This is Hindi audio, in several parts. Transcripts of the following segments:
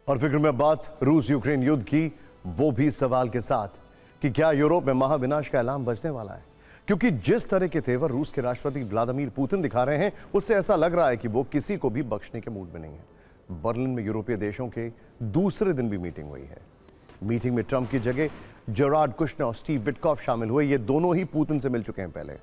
और फिक्र में बात रूस यूक्रेन युद्ध की, वो भी सवाल के साथ कि क्या यूरोप में महाविनाश का ऐलान बजने वाला है। क्योंकि जिस तरह के तेवर रूस के राष्ट्रपति व्लादिमीर पुतिन दिखा रहे हैं, उससे ऐसा लग रहा है कि वो किसी को भी बख्शने के मूड में नहीं है। बर्लिन में यूरोपीय देशों के दूसरे दिन भी मीटिंग हुई है। मीटिंग में ट्रंप की जगह जेरार्ड कुशनर और स्टीव विटकॉफ शामिल हुए। ये दोनों ही पुतिन से मिल चुके हैं पहले।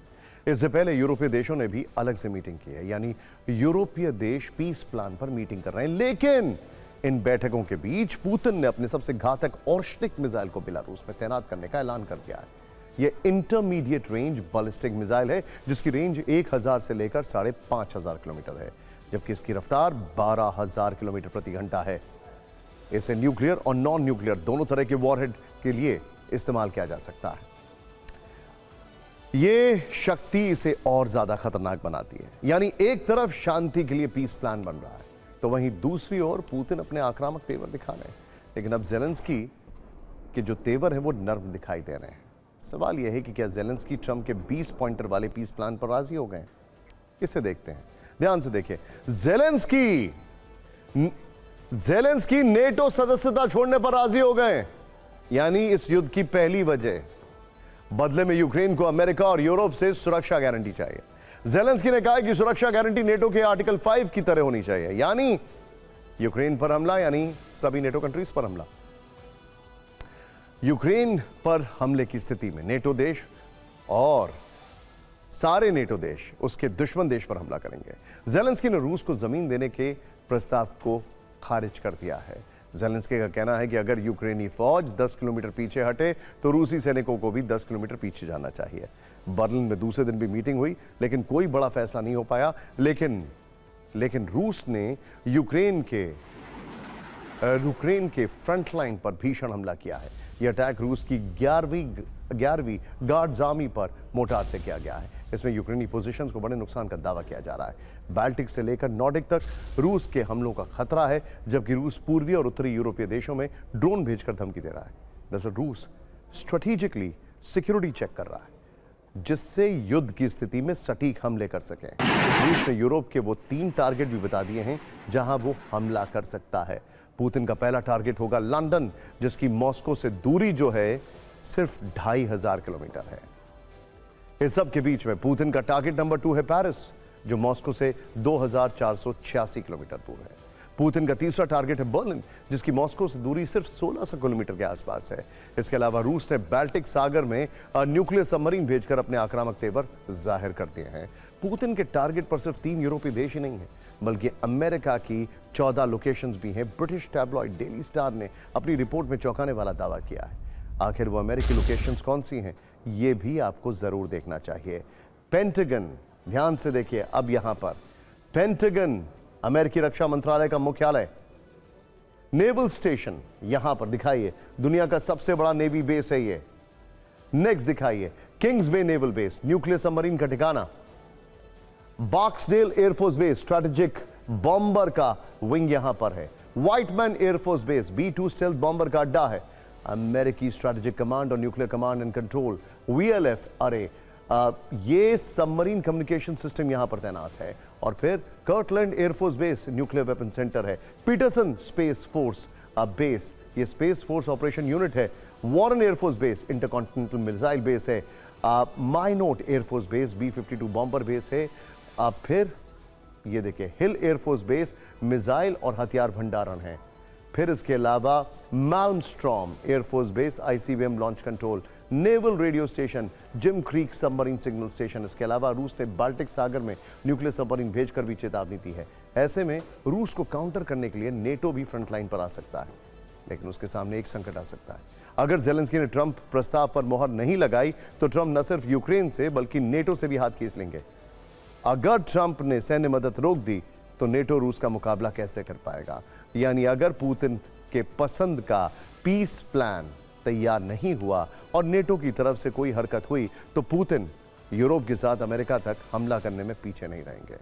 इससे पहले यूरोपीय देशों ने भी अलग से मीटिंग की है, यानी यूरोपीय देश पीस प्लान पर मीटिंग कर रहे हैं। लेकिन इन बैठकों के बीच पुतिन ने अपने सबसे घातक ऑर्शनिक मिसाइल को बेलारूस में तैनात करने का ऐलान कर दिया है। यह इंटरमीडिएट रेंज बैलिस्टिक मिसाइल है, जिसकी रेंज 1000 से लेकर 5500 किलोमीटर है, जबकि इसकी रफ्तार 12000 किलोमीटर प्रति घंटा है। इसे न्यूक्लियर और नॉन न्यूक्लियर दोनों तरह के वॉरहेड के लिए इस्तेमाल किया जा सकता है। यह शक्ति इसे और ज्यादा खतरनाक बनाती है। यानी एक तरफ शांति के लिए पीस प्लान बन रहा है, तो वहीं दूसरी ओर पुतिन अपने आक्रामक तेवर दिखा रहे हैं। लेकिन अब जेलेंस्की के जो तेवर हैं वो नर्म दिखाई दे रहे हैं। सवाल यह है कि क्या जेलेंस्की ट्रंप के 20 पॉइंटर वाले पीस प्लान पर राजी हो गए? इसे देखते हैं, ध्यान से देखिए। जेलेंस्की नेटो सदस्यता छोड़ने पर राजी हो गए, यानी इस युद्ध की पहली वजह। बदले में यूक्रेन को अमेरिका और यूरोप से सुरक्षा गारंटी चाहिए। जेलेंस्की ने कहा कि सुरक्षा गारंटी नेटो के आर्टिकल 5 की तरह होनी चाहिए, यानी यूक्रेन पर हमला यानी सभी नेटो कंट्रीज पर हमला। यूक्रेन पर हमले की स्थिति में नेटो देश और सारे नेटो देश उसके दुश्मन देश पर हमला करेंगे। जेलेंस्की ने रूस को जमीन देने के प्रस्ताव को खारिज कर दिया है। जेलेंस्की का कहना है कि अगर यूक्रेनी फौज 10 किलोमीटर पीछे हटे तो रूसी सैनिकों को भी 10 किलोमीटर पीछे जाना चाहिए। बर्लिन में दूसरे दिन भी मीटिंग हुई, लेकिन कोई बड़ा फैसला नहीं हो पाया। लेकिन रूस ने यूक्रेन के फ्रंट लाइन पर भीषण हमला किया है। यह अटैक रूस की 11वीं गार्ड्स आर्मी पर मोर्टार से किया गया है। इसमें यूक्रेनी पोजीशंस को बड़े नुकसान का दावा किया जा रहा है। बाल्टिक से लेकर नॉर्डिक तक रूस के हमलों का खतरा है, जबकि रूस पूर्वी और उत्तरी यूरोपीय देशों में ड्रोन भेजकर धमकी दे रहा है। दरअसल रूस स्ट्रेटेजिकली सिक्योरिटी चेक कर रहा है, जिससे युद्ध की स्थिति में सटीक हमले कर सके। रूस ने यूरोप के वो 3 टारगेट भी बता दिए हैं जहां वो हमला कर सकता है। पुतिन का पहला टारगेट होगा लंदन, जिसकी मॉस्को से दूरी जो है सिर्फ 2500 किलोमीटर है। इस सब के बीच में पुतिन का टारगेट नंबर 2 है पेरिस, जो मॉस्को से 2486 किलोमीटर दूर है। पुतिन का तीसरा टारगेट है बर्लिन, जिसकी मॉस्को से दूरी सिर्फ 1600 किलोमीटर के आसपास है। इसके अलावा रूस ने बाल्टिक सागर में न्यूक्लियर सबमरीन भेजकर अपने आक्रामक तेवर जाहिर कर दिए हैं। पुतिन के टारगेट पर सिर्फ 3 यूरोपीय देश ही नहीं है, बल्कि अमेरिका की 14 लोकेशंस भी हैं। ब्रिटिश टैबलॉइड डेली स्टार ने अपनी रिपोर्ट में चौंकाने वाला दावा किया है। आखिर वो अमेरिकी लोकेशंस कौन सी हैं, ये भी आपको जरूर देखना चाहिए। पेंटागन, ध्यान से देखिए, अब यहां पर पेंटागन अमेरिकी रक्षा मंत्रालय का मुख्यालय, नेवल स्टेशन यहां पर दिखाइए, दुनिया का सबसे बड़ा नेवी बेस है ये। नेक्स्ट दिखाइए किंग्स बे नेवल बेस, न्यूक्लियर सबमरीन का ठिकाना। बॉक्सडेल एयरफोर्स बेस, स्ट्रैटेजिक बॉम्बर का विंग यहां पर है। Whitman air force base, B-2 stealth bomber का अड्डा है। अमेरिकी स्ट्रैटेजिक कमांड और nuclear command and control VLF अरे ये सबमरीन कम्युनिकेशन सिस्टम यहां पर तैनात है। और फिर Kirtland air force base nuclear weapon centre है। पीटरसन स्पेस फोर्स बेस, ये स्पेस फोर्स ऑपरेशन यूनिट है। Warren air force base intercontinental missile base है। Minot air force base B-52 bomber base है। फिर ये देखिए हिल एयरफोर्स बेस मिसाइल और हथियार भंडारण है। फिर इसके अलावा Malmstrom air force base ICBM launch control, naval radio station, Jim Creek submarine signal station. इसके अलावा रूस ने बाल्टिक सागर में न्यूक्लियर सबमरीन भेजकर भी चेतावनी दी है। ऐसे में रूस को काउंटर करने के लिए नेटो भी फ्रंटलाइन पर आ सकता है, लेकिन उसके सामने एक संकट आ सकता है। अगर जेलेंस्की ने ट्रंप प्रस्ताव पर मोहर नहीं लगाई तो ट्रंप न सिर्फ यूक्रेन से बल्कि नेटो से भी हाथ खींच लेंगे। अगर ट्रंप ने सैन्य मदद रोक दी तो नेटो रूस का मुकाबला कैसे कर पाएगा? यानी अगर पुतिन के पसंद का पीस प्लान तैयार नहीं हुआ और नेटो की तरफ से कोई हरकत हुई तो पुतिन यूरोप के साथ अमेरिका तक हमला करने में पीछे नहीं रहेंगे।